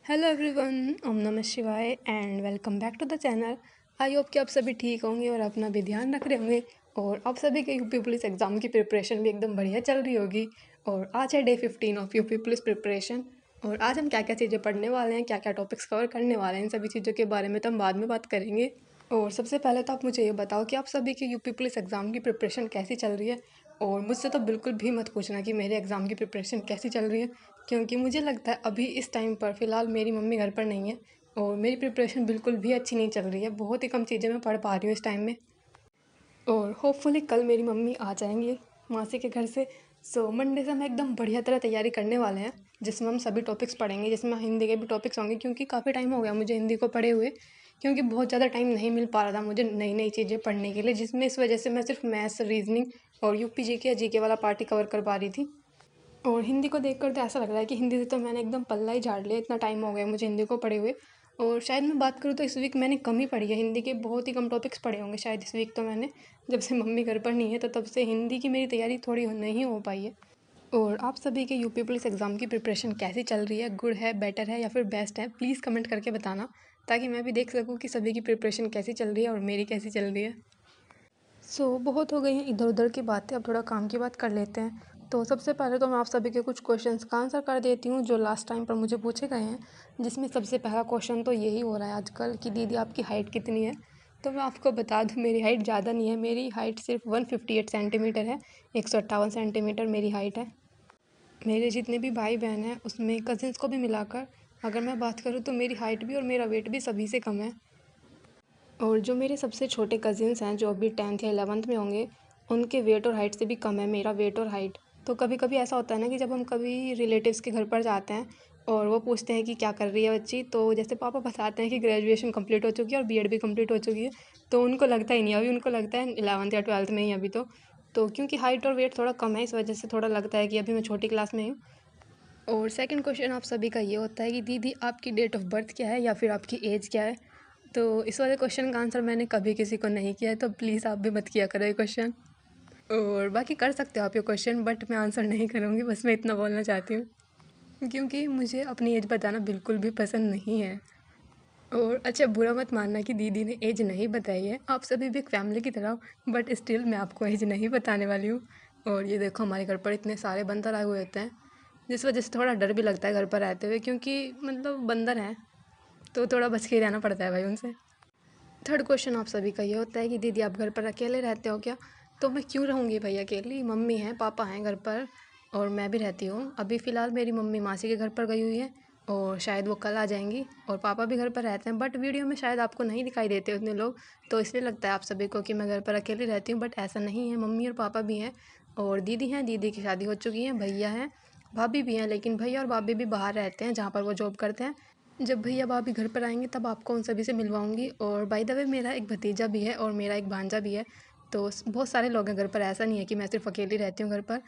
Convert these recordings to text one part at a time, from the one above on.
Hello everyone, ओम नमः शिवाय and welcome back to the channel. I hope कि आप सभी ठीक होंगे और अपना भी ध्यान रख रहे होंगे और आप सभी के यूपी पुलिस एग्ज़ाम की प्रिपरेशन भी एकदम बढ़िया चल रही होगी। और आज है day 15 of UP police preparation और आज हम क्या क्या चीज़ें पढ़ने वाले हैं, क्या क्या टॉपिक्स कवर करने वाले हैं, इन सभी चीज़ों के बारे में तो हम बाद में बात करेंगे। और सबसे पहले तो आप मुझे ये बताओ कि आप सभी की यूपी पुलिस एग्ज़ाम की प्रिपरेशन कैसी चल रही है। और मुझसे तो बिल्कुल भी मत पूछना कि मेरे एग्ज़ाम की प्रिपरेशन कैसी चल रही है, क्योंकि मुझे लगता है अभी इस टाइम पर फ़िलहाल मेरी मम्मी घर पर नहीं है और मेरी प्रिपरेशन बिल्कुल भी अच्छी नहीं चल रही है। बहुत ही कम चीज़ें मैं पढ़ पा रही हूँ इस टाइम में और होपफुली कल मेरी मम्मी आ जाएंगी मासी के घर से। सो मंडे से हम एकदम बढ़िया तरह तैयारी करने वाले हैं, जिसमें हम सभी टॉपिक्स पढ़ेंगे, जिसमें हिंदी के भी टॉपिक्स होंगे, क्योंकि काफ़ी टाइम हो गया मुझे हिंदी को पढ़े हुए, क्योंकि बहुत ज़्यादा टाइम नहीं मिल पा रहा था मुझे नई नई चीज़ें पढ़ने के लिए, जिसमें इस वजह से मैं सिर्फ मैथ्स, रीजनिंग और यूपी जीके या जीके वाला पार्ट ही कवर कर पा रही थी। और हिंदी को देखकर तो ऐसा लग रहा है कि हिंदी से तो मैंने एकदम पल्ला ही झाड़ लिया, इतना टाइम हो गया मुझे हिंदी को पढ़े हुए। और शायद मैं बात करूँ तो इस वीक मैंने कम ही पढ़ी है, हिंदी के बहुत ही कम टॉपिक्स पढ़े होंगे शायद इस वीक तो मैंने। जब से मम्मी घर पर नहीं है तो तब से हिंदी की मेरी तैयारी थोड़ी नहीं हो पाई है। और आप सभी के यूपी पुलिस एग्ज़ाम की प्रिपरेशन कैसी चल रही है, गुड है, बेटर है या फिर बेस्ट है, प्लीज़ कमेंट करके बताना, ताकि मैं भी देख सकूँ कि सभी की प्रिपरेशन कैसी चल रही है और मेरी कैसी चल रही है। बहुत हो गई हैं इधर उधर की बातें, अब थोड़ा काम की बात कर लेते हैं। तो सबसे पहले तो मैं आप सभी के कुछ क्वेश्चंस का आंसर कर देती हूँ जो लास्ट टाइम पर मुझे पूछे गए हैं, जिसमें सबसे पहला क्वेश्चन तो यही हो रहा है आजकल कि दीदी आपकी हाइट कितनी है। तो मैं आपको बता दूँ, मेरी हाइट ज़्यादा नहीं है, मेरी हाइट सिर्फ 158 सेंटीमीटर है, 158 सेंटीमीटर मेरी हाइट है। मेरे जितने भी भाई बहन हैं उसमें कज़िन्स को भी मिलाकर अगर मैं बात करूँ तो मेरी हाइट भी और मेरा वेट भी सभी से कम है। और जो मेरे सबसे छोटे कज़िन्स हैं जो अभी 10th या 11th में होंगे, उनके वेट और हाइट से भी कम है मेरा वेट और हाइट। तो कभी कभी ऐसा होता है ना कि जब हम कभी रिलेटिव्स के घर पर जाते हैं और वो पूछते हैं कि क्या कर रही है बच्ची, तो जैसे पापा बताते हैं कि ग्रेजुएशन कंप्लीट हो चुकी है और बीएड भी कंप्लीट हो चुकी है, तो उनको लगता ही नहीं, अभी उनको लगता है 11th या 12th में ही अभी तो क्योंकि हाइट और वेट थोड़ा कम है इस वजह से थोड़ा लगता है कि अभी मैं छोटी क्लास में हूँ। और सेकंड क्वेश्चन आप सभी का ये होता है कि दीदी आपकी डेट ऑफ बर्थ क्या है या फिर आपकी एज क्या है। तो इस वाले क्वेश्चन का आंसर मैंने कभी किसी को नहीं किया है, तो प्लीज़ आप भी मत किया करो ये क्वेश्चन। और बाकी कर सकते हो आप ये क्वेश्चन, बट मैं आंसर नहीं करूँगी, बस मैं इतना बोलना चाहती हूँ, क्योंकि मुझे अपनी एज बताना बिल्कुल भी पसंद नहीं है। और अच्छा, बुरा मत मानना कि दीदी ने एज नहीं बताई है, आप सभी भी एक फैमिली की तरह हो, बट स्टिल मैं आपको एज नहीं बताने वाली हूँ। और ये देखो, हमारे घर पर इतने सारे बंदर आए हुए होते हैं, जिस वजह से थोड़ा डर भी लगता है घर पर रहते हुए, क्योंकि मतलब बंदर हैं तो थोड़ा बच के ही रहना पड़ता है भाई उनसे। थर्ड क्वेश्चन आप सभी का ये होता है कि दीदी आप घर पर अकेले रहते हो क्या। तो मैं क्यों रहूँगी भाई अकेली, मम्मी हैं, पापा हैं घर पर और मैं भी रहती हूँ। अभी फ़िलहाल मेरी मम्मी मासी के घर पर गई हुई है और शायद वो कल आ जाएंगी, और पापा भी घर पर रहते हैं, बट वीडियो में शायद आपको नहीं दिखाई देते उतने लोग, तो इसलिए लगता है आप सभी को कि मैं घर पर अकेली रहती हूँ, बट ऐसा नहीं है, मम्मी और पापा भी हैं और दीदी हैं, दीदी की शादी हो चुकी है, भैया हैं, भाभी भी हैं, लेकिन भैया और भाभी भी बाहर रहते हैं जहाँ पर वो जॉब करते हैं। जब भैया भाभी घर पर आएंगे तब आपको उन सभी से मिलवाऊंगी। और बाय द वे मेरा एक भतीजा भी है और मेरा एक भांजा भी है, तो बहुत सारे लोग हैं घर पर, ऐसा नहीं है कि मैं सिर्फ अकेली रहती हूँ घर पर।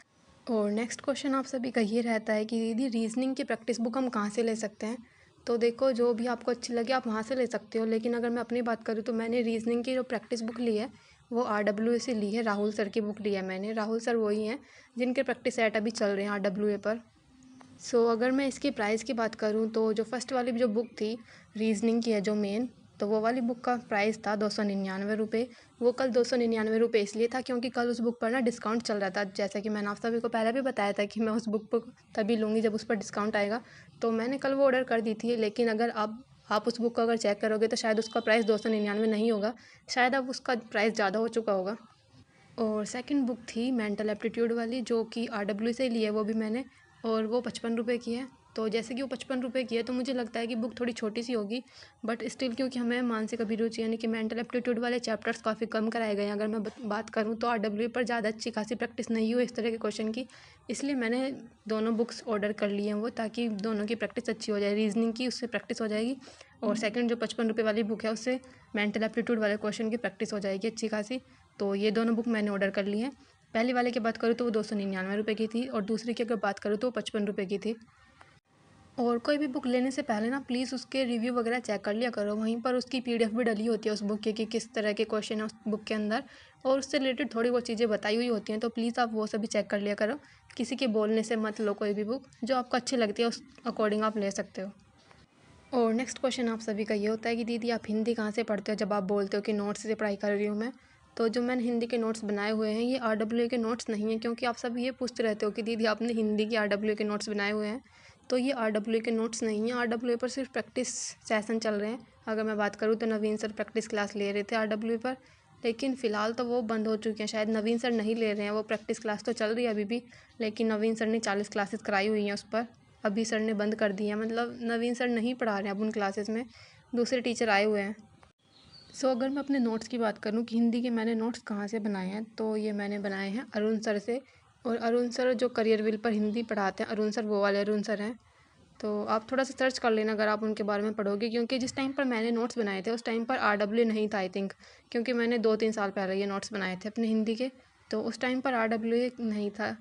और नेक्स्ट क्वेश्चन आप सभी का ये रहता है कि दीदी रीजनिंग की प्रैक्टिस बुक हम कहाँ से ले सकते हैं। तो देखो, जो भी आपको अच्छी लगे आप वहाँ से ले सकते हो, लेकिन अगर मैं अपनी बात करूँ तो मैंने रीजनिंग की जो प्रैक्टिस बुक ली है वो RWA से ली है, राहुल सर की बुक ली है मैंने। राहुल सर वही हैं जिनके प्रैक्टिस सेट अभी चल रहे हैं RWA पर। अगर मैं इसकी प्राइस की बात करूँ तो जो फर्स्ट वाली जो बुक थी, रीजनिंग की है जो मेन, तो वो वाली बुक का प्राइस था 299 रुपये। वो कल 299 रुपये इसलिए था क्योंकि कल उस बुक पर ना डिस्काउंट चल रहा था, जैसा कि मैंने आप सभी को पहले भी बताया था कि मैं उस बुक पर तभी लूँगी जब उस पर डिस्काउंट आएगा। तो मैंने कल वो ऑर्डर कर दी थी, लेकिन अगर आप उस बुक को अगर चेक करोगे तो शायद उसका प्राइस 299 नहीं होगा, शायद अब उसका प्राइस ज़्यादा हो चुका होगा। और सेकंड बुक थी मेंटल एप्टीट्यूड वाली, जो कि RW से ही ली है वो भी मैंने, और वो 55 रुपये की है। तो जैसे कि वो 55 रुपये की है तो मुझे लगता है कि बुक थोड़ी छोटी सी होगी, बट स्टिल क्योंकि हमें मानसिक अभिरुचि यानी कि मेंटल एप्टीट्यूड वाले चैप्टर्स काफ़ी कम कराए गए हैं, अगर मैं बात करूँ तो RW पर ज़्यादा अच्छी खासी प्रैक्टिस नहीं हुई इस तरह के क्वेश्चन की, इसलिए मैंने दोनों बुक्स ऑर्डर कर लिए हैं वो, ताकि दोनों की प्रैक्टिस अच्छी हो जाए, रीजनिंग की उससे प्रैक्टिस हो जाएगी, और सेकंड जो 55 रुपये वाली बुक है उससे मेंटल एप्टीट्यूड वाले क्वेश्चन की प्रैक्टिस हो जाएगी अच्छी खासी। तो ये दोनों बुक मैंने ऑर्डर कर ली हैं। पहली वाले की बात करूँ तो वो 299 रुपये की थी, और दूसरी की अगर बात करूँ तो वो 55 रुपये की थी। और कोई भी बुक लेने से पहले ना प्लीज़ उसके रिव्यू वगैरह चेक कर लिया करो, वहीं पर उसकी PDF भी डली होती है उस बुक की कि किस तरह के क्वेश्चन है उस बुक के अंदर, और उससे रिलेटेड थोड़ी बहुत चीज़ें बताई हुई होती हैं, तो प्लीज़ आप वो सभी चेक कर लिया करो। किसी के बोलने से मत लो कोई भी बुक, जो आपको अच्छी लगती है उस अकॉर्डिंग आप ले सकते हो। और नेक्स्ट क्वेश्चन आप सभी का ये होता है कि दीदी आप हिंदी कहाँ से पढ़ते हो जब आप बोलते हो कि नोट्स से पढ़ाई कर रही हूँ मैं। तो जो मैंने हिंदी के नोट्स बनाए हुए हैं ये RWA के नोट्स नहीं हैं, क्योंकि आप सब ये पूछते रहते हो कि दीदी आपने हिंदी के RWA के नोट्स बनाए हुए हैं। तो ये RWA के नोट्स नहीं हैं, RWA पर सिर्फ प्रैक्टिस सेशन चल रहे हैं। अगर मैं बात करूँ तो नवीन सर प्रैक्टिस क्लास ले रहे थे RWA पर, लेकिन फ़िलहाल तो वो बंद हो चुके हैं। शायद नवीन सर नहीं ले रहे हैं, वो प्रैक्टिस क्लास तो चल रही है अभी भी, लेकिन नवीन सर ने 40 क्लासेस कराई हुई हैं उस पर। अभी सर ने बंद कर दी है, मतलब नवीन सर नहीं पढ़ा रहे हैं अब उन क्लासेस में, दूसरे टीचर आए हुए हैं। अगर मैं अपने नोट्स की बात करूँ कि हिंदी के मैंने नोट्स कहाँ से बनाए हैं, तो ये मैंने बनाए हैं अरुण सर से। और अरुण सर जो करियर विल पर हिंदी पढ़ाते हैं, अरुण सर वो वाले अरुण सर हैं। तो आप थोड़ा सा सर्च कर लेना अगर आप उनके बारे में पढ़ोगे, क्योंकि जिस टाइम पर मैंने नोट्स बनाए थे उस टाइम पर RWA नहीं था आई थिंक, क्योंकि मैंने 2-3 साल पहले ये नोट्स बनाए थे अपने हिंदी के, तो उस टाइम पर RWA नहीं था।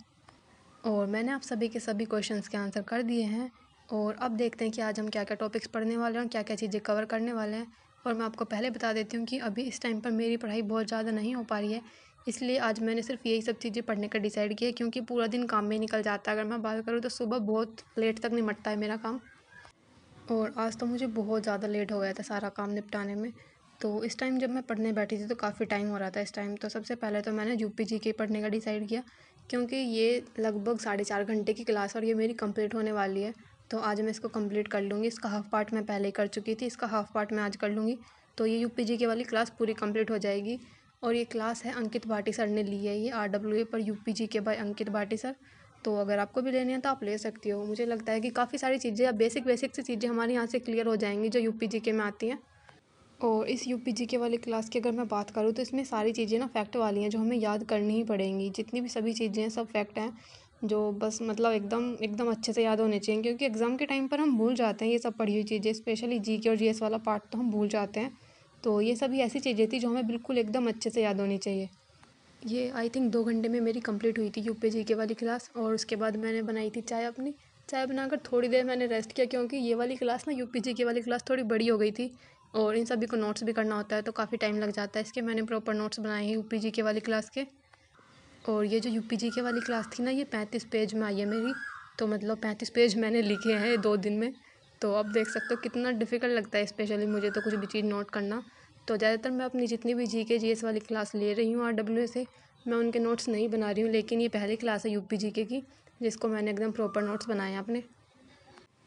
और मैंने आप सभी के सभी क्वेश्चंस के आंसर कर दिए हैं। और अब देखते हैं कि आज हम क्या क्या टॉपिक्स पढ़ने वाले हैं और क्या क्या चीज़ें कवर करने वाले हैं। और मैं आपको पहले बता देती हूँ कि अभी इस टाइम पर मेरी पढ़ाई बहुत ज़्यादा नहीं हो पा रही है, इसलिए आज मैंने सिर्फ यही सब चीज़ें पढ़ने का डिसाइड किया, क्योंकि पूरा दिन काम में निकल जाता है। अगर मैं बात करूँ तो सुबह बहुत लेट तक निपटता है मेरा काम, और आज तो मुझे बहुत ज़्यादा लेट हो गया था सारा काम निपटाने में। तो इस टाइम जब मैं पढ़ने बैठी थी तो काफ़ी टाइम हो रहा था इस टाइम। तो सबसे पहले तो मैंने UPGK पढ़ने का डिसाइड किया, क्योंकि ये लगभग 4.5 घंटे की क्लास और ये मेरी कंप्लीट होने वाली है। तो आज मैं इसको कंप्लीट कर लूँगी। इसका हाफ़ पार्ट मैं पहले ही कर चुकी थी, इसका हाफ़ पार्ट मैं आज कर लूँगी, तो ये UPGK वाली क्लास पूरी कंप्लीट हो जाएगी। और ये क्लास है अंकित भाटी सर ने ली है, ये RWA पर UPGK बाय अंकित भाटी सर। तो अगर आपको भी लेनी है तो आप ले सकती हो। मुझे लगता है कि काफ़ी सारी चीज़ें या बेसिक सी चीज़ें हमारे यहाँ से क्लियर हो जाएंगी जो UPGK में आती हैं। और इस UPGK वाली क्लास की अगर मैं बात करूँ तो इसमें सारी चीज़ें ना फैक्ट वाली हैं, जो हमें याद करनी ही पड़ेंगी। जितनी भी सभी चीज़ें हैं सब फैक्ट हैं, जो बस मतलब एकदम एकदम अच्छे से याद होने चाहिए, क्योंकि एग्ज़ाम के टाइम पर हम भूल जाते हैं ये सब पढ़ी हुई चीज़ें, स्पेशली GK और GS वाला पार्ट तो हम भूल जाते हैं। तो ये सभी ऐसी चीज़ें थी जो हमें बिल्कुल एकदम अच्छे से याद होनी चाहिए। ये आई थिंक 2 घंटे में मेरी कंप्लीट हुई थी UPGK वाली क्लास। और उसके बाद मैंने बनाई थी चाय अपनी। चाय बनाकर थोड़ी देर मैंने रेस्ट किया, क्योंकि ये वाली क्लास ना UPGK वाली क्लास थोड़ी बड़ी हो गई थी, और इन सभी को नोट्स भी करना होता है तो काफ़ी टाइम लग जाता है। इसके मैंने प्रॉपर नोट्स बनाए हैं UPGK वाली क्लास के। और ये जो UPGK वाली क्लास थी ना, ये 35 पेज में आई है मेरी। तो मतलब 35 पेज मैंने लिखे हैं 2 दिन में। तो अब देख सकते हो कितना डिफ़िकल्ट लगता है स्पेशली मुझे तो कुछ भी चीज़ नोट करना। तो ज़्यादातर मैं अपनी जितनी भी GK GS वाली क्लास ले रही हूँ RWA से, मैं उनके नोट्स नहीं बना रही हूँ, लेकिन ये पहली क्लास है UPGK की जिसको मैंने एकदम प्रॉपर नोट्स बनाए हैं अपने।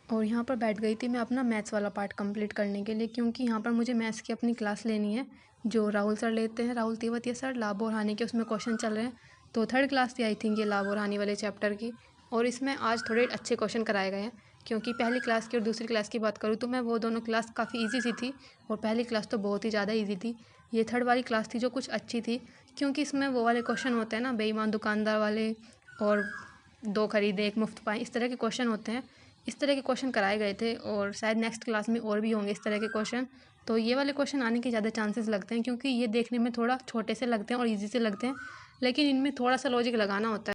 और यहाँ पर बैठ गई थी मैं अपना मैथ्स वाला पार्ट कंप्लीट करने के लिए, क्योंकि यहाँ पर मुझे मैथ्स की अपनी क्लास लेनी है जो राहुल सर लेते हैं, राहुल तेवतिया सर, लाभ और हानि के उसमें क्वेश्चन चल रहे हैं। तो थर्ड क्लास थी आई थिंक ये लाभ और हानि वाले चैप्टर की। और इसमें आज थोड़े अच्छे क्वेश्चन कराए गए हैं, क्योंकि पहली क्लास की और दूसरी क्लास की बात करूँ तो मैं वो दोनों क्लास काफ़ी ईजी सी थी, और पहली क्लास तो बहुत ही ज़्यादा ईजी थी। ये थर्ड वाली क्लास थी जो कुछ अच्छी थी, क्योंकि इसमें वो वाले क्वेश्चन होते हैं ना, बेईमान दुकानदार वाले, और 2 खरीदे 1 मुफ्त पाएँ, इस तरह के क्वेश्चन होते हैं। इस तरह के क्वेश्चन कराए गए थे, और शायद नेक्स्ट क्लास में और भी होंगे इस तरह के क्वेश्चन। तो ये वाले क्वेश्चन आने के ज़्यादा चांसेस लगते हैं, क्योंकि ये देखने में थोड़ा छोटे से लगते हैं और इजी से लगते हैं, लेकिन इनमें थोड़ा सा लॉजिक लगाना होता है।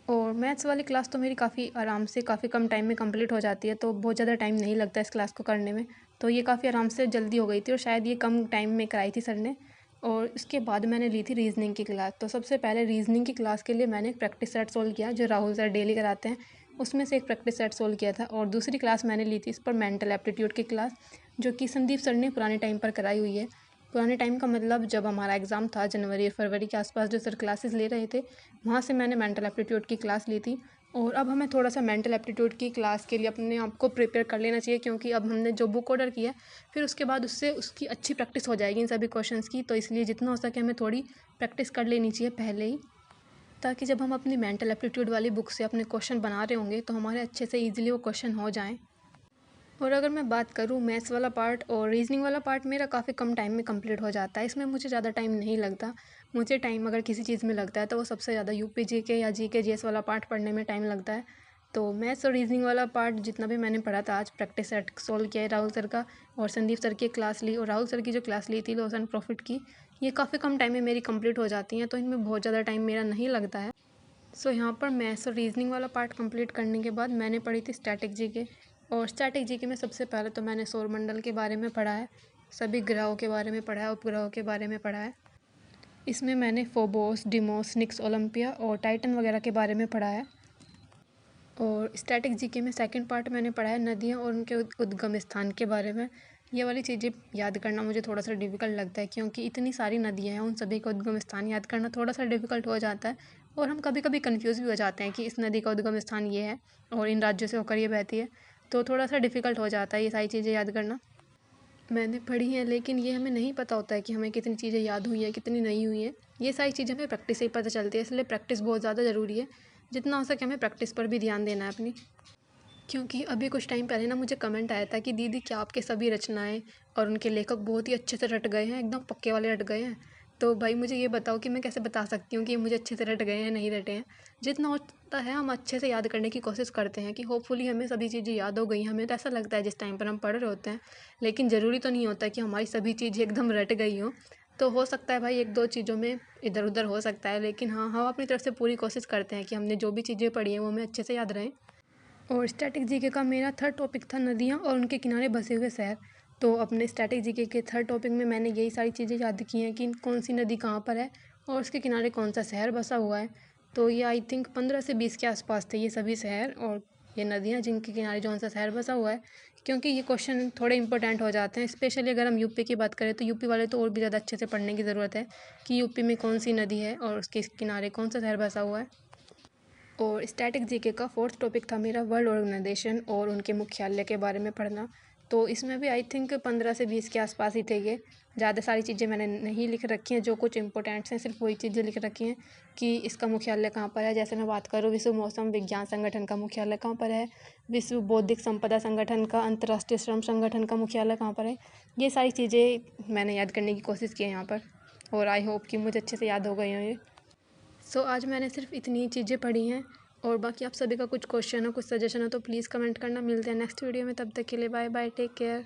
और मैथ्स वाली क्लास तो मेरी काफ़ी आराम से काफ़ी कम टाइम में कंप्लीट हो जाती है, तो बहुत ज़्यादा टाइम नहीं लगता इस क्लास को करने में। तो ये काफ़ी आराम से जल्दी हो गई थी, और शायद ये कम टाइम में कराई थी सर ने। और उसके बाद मैंने ली थी रीजनिंग की क्लास। तो सबसे पहले रीजनिंग की क्लास के लिए मैंने एक प्रैक्टिस सेट सोल्व किया जो राहुल सर डेली कराते हैं, उसमें से एक प्रैक्टिस सेट सोल्व किया था। और दूसरी क्लास मैंने ली थी इस पर मेंटल एप्टीट्यूड की क्लास, जो कि संदीप सर ने पुराने टाइम पर कराई हुई है। पुराने टाइम का मतलब जब हमारा एग्ज़ाम था जनवरी और फरवरी के आसपास जो सर क्लासेस ले रहे थे, वहाँ से मैंने मेंटल एप्टीट्यूड की क्लास ली थी। और अब हमें थोड़ा सा मेंटल एप्टीट्यूड की क्लास के लिए अपने आप को प्रिपेयर कर लेना चाहिए, क्योंकि अब हमने जो बुक ऑर्डर किया है फिर उसके बाद उससे उसकी अच्छी प्रैक्टिस हो जाएगी इन सभी क्वेश्चंस की। तो इसलिए जितना हो सके हमें थोड़ी प्रैक्टिस कर लेनी चाहिए पहले ही, ताकि जब हम अपनी मेंटल एप्टीट्यूड वाली बुक से अपने क्वेश्चन बना रहे होंगे तो हमारे अच्छे से ईजिली वो क्वेश्चन हो जाएँ। और अगर मैं बात करूँ मैथ्स वाला पार्ट और रीजनिंग वाला पार्ट, मेरा काफ़ी कम टाइम में कंप्लीट हो जाता है। इसमें मुझे ज़्यादा टाइम नहीं लगता। मुझे टाइम अगर किसी चीज़ में लगता है तो वो सबसे ज़्यादा UPGK या GK GS वाला पार्ट पढ़ने में टाइम लगता है। तो मैथ्स और रीजनिंग वाला पार्ट जितना भी मैंने पढ़ा था आज प्रैक्टिस सेट सोल्व किया है राहुल सर का, और संदीप सर की क्लास ली, और राहुल सर की जो क्लास ली थी लॉस एंड प्रॉफिट की, ये काफ़ी कम टाइम में मेरी कंप्लीट हो जाती हैं, तो इनमें बहुत ज़्यादा टाइम मेरा नहीं लगता है। यहाँ पर मैथ्स और रीजनिंग वाला पार्ट कंप्लीट करने के बाद मैंने पढ़ी थी स्टैटिक जीके। और स्टैटिक जीके में सबसे पहले तो मैंने सौरमंडल के बारे में पढ़ा है, सभी ग्रहों के बारे में पढ़ा है, उपग्रहों के बारे में पढ़ा है। इसमें मैंने फोबोस, डिमोस, निक्स, ओलंपिया और टाइटन वगैरह के बारे में पढ़ा है। और स्टैटिक जीके में सेकंड पार्ट मैंने पढ़ा है नदियाँ और उनके उद्गम स्थान के बारे में। ये वाली चीज़ें याद करना मुझे थोड़ा सा डिफ़िकल्ट लगता है, क्योंकि इतनी सारी नदियाँ हैं, उन सभी का उद्गम स्थान याद करना थोड़ा सा डिफ़िकल्ट हो जाता है। और हम कभी कभी कन्फ्यूज़ भी हो जाते हैं कि इस नदी का उद्गम स्थान ये है और इन राज्यों से होकर ये बहती है, तो थोड़ा सा डिफ़िकल्ट हो जाता है ये सारी चीज़ें याद करना। मैंने पढ़ी हैं, लेकिन ये हमें नहीं पता होता है कि हमें कितनी चीज़ें याद हुई हैं, कितनी नहीं हुई हैं। ये सारी चीज़ें हमें प्रैक्टिस से ही पता चलती है, इसलिए प्रैक्टिस बहुत ज़्यादा ज़रूरी है। जितना हो सके हमें प्रैक्टिस पर भी ध्यान देना है अपनी। क्योंकि अभी कुछ टाइम पहले ना मुझे कमेंट आया था कि दीदी क्या आपके सभी रचनाएँ और उनके लेखक बहुत ही अच्छे से रट गए हैं, एकदम पक्के वाले रट गए हैं। तो भाई मुझे ये बताओ कि मैं कैसे बता सकती हूँ कि ये मुझे अच्छे से रट गए हैं, नहीं रटे हैं। जितना होता है हम अच्छे से याद करने की कोशिश करते हैं कि होपफुली हमें सभी चीज़ें याद हो गई हैं। हमें तो ऐसा लगता है जिस टाइम पर हम पढ़ रहे होते हैं, लेकिन ज़रूरी तो नहीं होता कि हमारी सभी चीज़ें एकदम रट गई हों। तो हो सकता है भाई 1-2 चीज़ों में इधर-उधर हो सकता है, लेकिन हाँ, हम अपनी तरफ से पूरी कोशिश करते हैं कि हमने जो भी चीज़ें पढ़ी हैं वो हमें अच्छे से याद रहें। और स्टैटिक जीके का मेरा थर्ड टॉपिक था नदियाँ और उनके किनारे बसे हुए शहर। तो अपने स्टैटिक जीके के थर्ड टॉपिक में मैंने यही सारी चीज़ें याद की हैं कि कौन सी नदी कहाँ पर है और उसके किनारे कौन सा शहर बसा हुआ है। तो ये आई थिंक 15 से 20 के आसपास थे ये सभी शहर और ये नदियाँ जिनके किनारे कौन सा शहर बसा हुआ है। क्योंकि ये क्वेश्चन थोड़े इंपॉर्टेंट हो जाते हैं, स्पेशली अगर हम यूपी की बात करें तो यूपी वाले तो और भी ज़्यादा अच्छे से पढ़ने की ज़रूरत है कि यूपी में कौन सी नदी है और उसके किनारे कौन सा शहर बसा हुआ है। और स्टैटिक जीके का फोर्थ टॉपिक था मेरा वर्ल्ड ऑर्गेनाइजेशन और उनके मुख्यालय के बारे में पढ़ना। तो इसमें भी आई थिंक 15 से 20 के आसपास ही थे ये। ज़्यादा सारी चीज़ें मैंने नहीं लिख रखी हैं, जो कुछ इंपॉर्टेंट्स हैं सिर्फ वही चीज़ें लिख रखी हैं कि इसका मुख्यालय कहाँ पर है। जैसे मैं बात करूँ विश्व मौसम विज्ञान संगठन का मुख्यालय कहाँ पर है, विश्व बौद्धिक संपदा संगठन का, अंतर्राष्ट्रीय श्रम संगठन का मुख्यालय कहाँ पर है। ये सारी चीज़ें मैंने याद करने की कोशिश की है यहाँ पर, और आई होप कि मुझे अच्छे से याद हो गई हों ये। आज मैंने सिर्फ इतनी ही चीज़ें पढ़ी हैं। और बाकी आप सभी का कुछ क्वेश्चन हो, कुछ सजेशन हो तो प्लीज़ कमेंट करना। मिलते हैं नेक्स्ट वीडियो में, तब तक के लिए बाय बाय, टेक केयर।